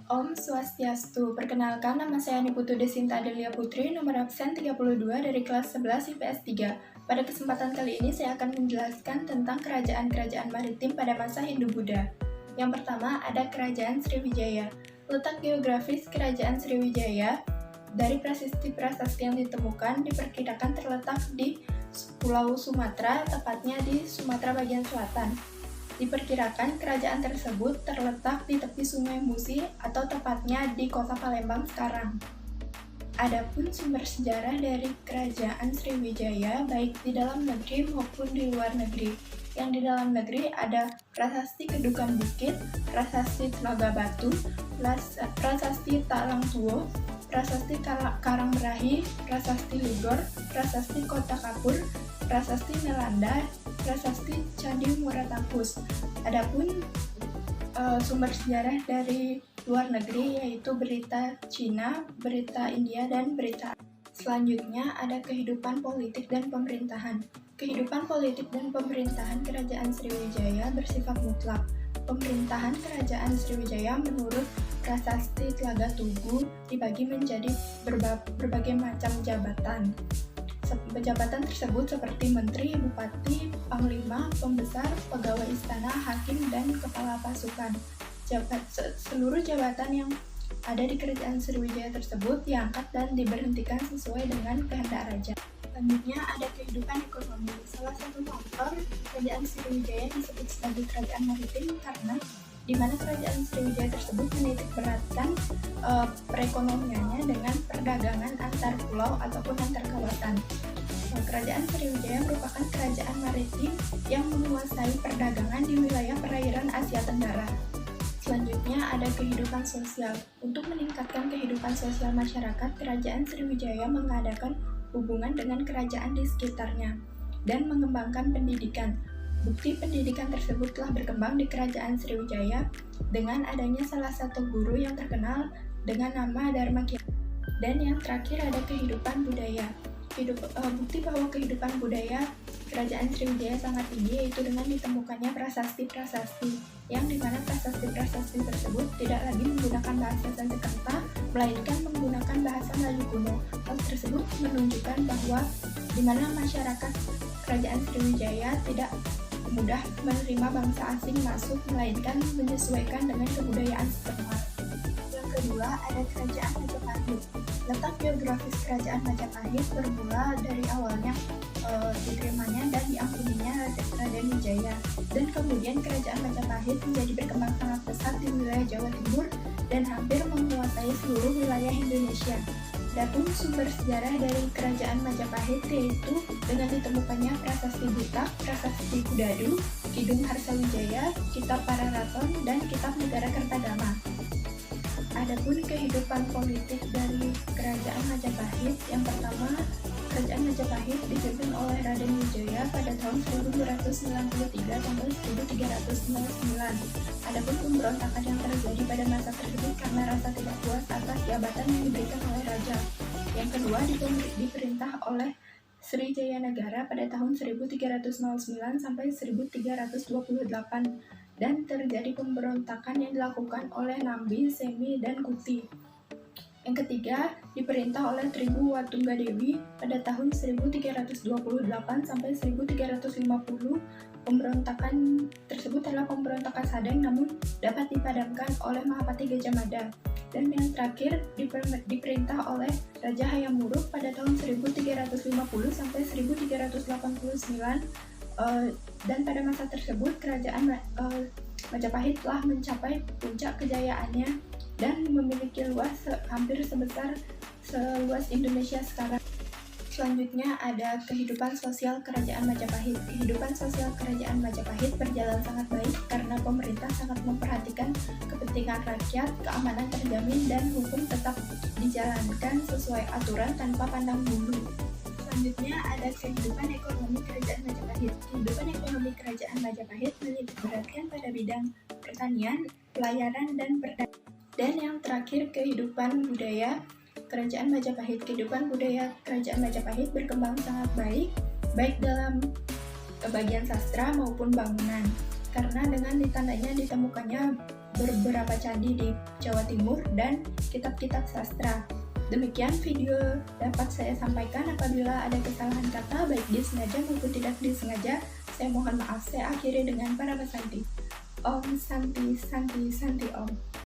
Om Swastiastu. Perkenalkan, nama saya Niputu Desinta Adelia Putri, nomor absen 32 dari kelas 11 IPS 3. Pada kesempatan kali ini saya akan menjelaskan tentang kerajaan-kerajaan maritim pada masa Hindu-Buddha. Yang pertama ada Kerajaan Sriwijaya. Letak geografis Kerajaan Sriwijaya dari prasasti-prasasti yang ditemukan diperkirakan terletak di Pulau Sumatera, tepatnya di Sumatera bagian selatan. Diperkirakan kerajaan tersebut terletak di tepi Sungai Musi atau tepatnya di kota Palembang sekarang. Adapun sumber sejarah dari Kerajaan Sriwijaya baik di dalam negeri maupun di luar negeri. Yang di dalam negeri ada Prasasti Kedukan Bukit, Prasasti Telaga Batu, Prasasti Talang Tuo, Prasasti Karang Merahi, Prasasti Ligor, Prasasti Kota Kapur, Prasasti Melanda, Prasasti Candi Muratapus. Adapun sumber sejarah dari luar negeri yaitu berita Cina, berita India, dan berita. Selanjutnya ada kehidupan politik dan pemerintahan. Kehidupan politik dan pemerintahan Kerajaan Sriwijaya bersifat mutlak. Pemerintahan Kerajaan Sriwijaya menurut Prasasti Telaga Tugu dibagi menjadi berbagai macam jabatan. Jabatan tersebut seperti menteri, bupati, panglima, pembesar, pegawai istana, hakim, dan kepala pasukan. Seluruh jabatan yang ada di Kerajaan Sriwijaya tersebut diangkat dan diberhentikan sesuai dengan kehendak raja. Selanjutnya ada kehidupan ekonomi. Salah satu faktor Kerajaan Sriwijaya disebut sebagai kerajaan maritim karena di mana Kerajaan Sriwijaya tersebut menitik beratkan perekonomiannya dengan perdagangan antar pulau ataupun antar kawasan. Kerajaan Sriwijaya merupakan kerajaan maritim yang menguasai perdagangan di wilayah perairan Asia Tenggara. Selanjutnya ada kehidupan sosial. Untuk meningkatkan kehidupan sosial masyarakat, Kerajaan Sriwijaya mengadakan hubungan dengan kerajaan di sekitarnya dan mengembangkan pendidikan. Bukti pendidikan tersebut telah berkembang di Kerajaan Sriwijaya dengan adanya salah satu guru yang terkenal dengan nama Dharma Kiai. Dan yang terakhir ada kehidupan budaya. Bukti bahwa kehidupan budaya Kerajaan Sriwijaya sangat tinggi yaitu dengan ditemukannya prasasti-prasasti yang dimana prasasti-prasasti tersebut tidak lagi menggunakan bahasa Sanskerta melainkan menggunakan bahasa Melayu kuno. Hal tersebut menunjukkan bahwa dimana masyarakat Kerajaan Sriwijaya tidak mudah menerima bangsa asing masuk melainkan menyesuaikan dengan kebudayaan setempat. Yang kedua ada Kerajaan Majapahit. Letak geografis Kerajaan Majapahit bermula dari awalnya diterimanya dan diampuninya Raden Wijaya, dan kemudian Kerajaan Majapahit menjadi berkembang sangat pesat di wilayah Jawa Timur dan hampir menguasai seluruh wilayah Indonesia. Adapun sumber sejarah dari Kerajaan Majapahit yaitu dengan ditemukannya Prasasti Butak, Prasasti Kudadu, Kidung Harsawijaya, Kitab Pararaton, dan Kitab Negara Kertagama. Adapun kehidupan politik dari Kerajaan Majapahit, yang pertama, Kerajaan Majapahit dipimpin oleh Raden Wijaya pada tahun 1293 sampai 1309. Adapun pemberontakan yang terjadi pada masa tersebut karena rasa tidak puas atas jabatan yang diberikan oleh raja. Yang kedua, diperintah oleh Srijaya Negara pada tahun 1309 sampai 1328 dan terjadi pemberontakan yang dilakukan oleh Nambi, Semi, dan Kuti. Yang ketiga, diperintah oleh Tribu Watunggadewi pada tahun 1328 sampai 1350. Pemberontakan tersebut adalah pemberontakan sadeng namun dapat dipadamkan oleh Mahapati Gajah Mada. Dan yang terakhir diperintah oleh Raja Hayam Wuruk pada tahun 1350 sampai 1389. Dan pada masa tersebut Kerajaan Majapahit telah mencapai puncak kejayaannya dan memiliki luas hampir seluas Indonesia sekarang. Selanjutnya ada kehidupan sosial Kerajaan Majapahit. Kehidupan sosial Kerajaan Majapahit berjalan sangat baik karena pemerintah sangat memperhatikan kepentingan rakyat, keamanan terjamin, dan hukum tetap dijalankan sesuai aturan tanpa pandang bulu. Selanjutnya ada kehidupan ekonomi Kerajaan Majapahit. Kehidupan ekonomi Kerajaan Majapahit menitikberatkan pada bidang pertanian, pelayaran, dan perdagangan. Dan yang terakhir kehidupan budaya Kerajaan Majapahit. Kehidupan budaya Kerajaan Majapahit berkembang sangat baik dalam bagian sastra maupun bangunan. Karena dengan ditemukannya beberapa candi di Jawa Timur, dan kitab-kitab sastra. Demikian video dapat saya sampaikan. Apabila ada kesalahan kata baik disengaja maupun tidak disengaja, saya mohon maaf. Saya akhiri dengan para pesanti. Om Santi Santi Santi Om.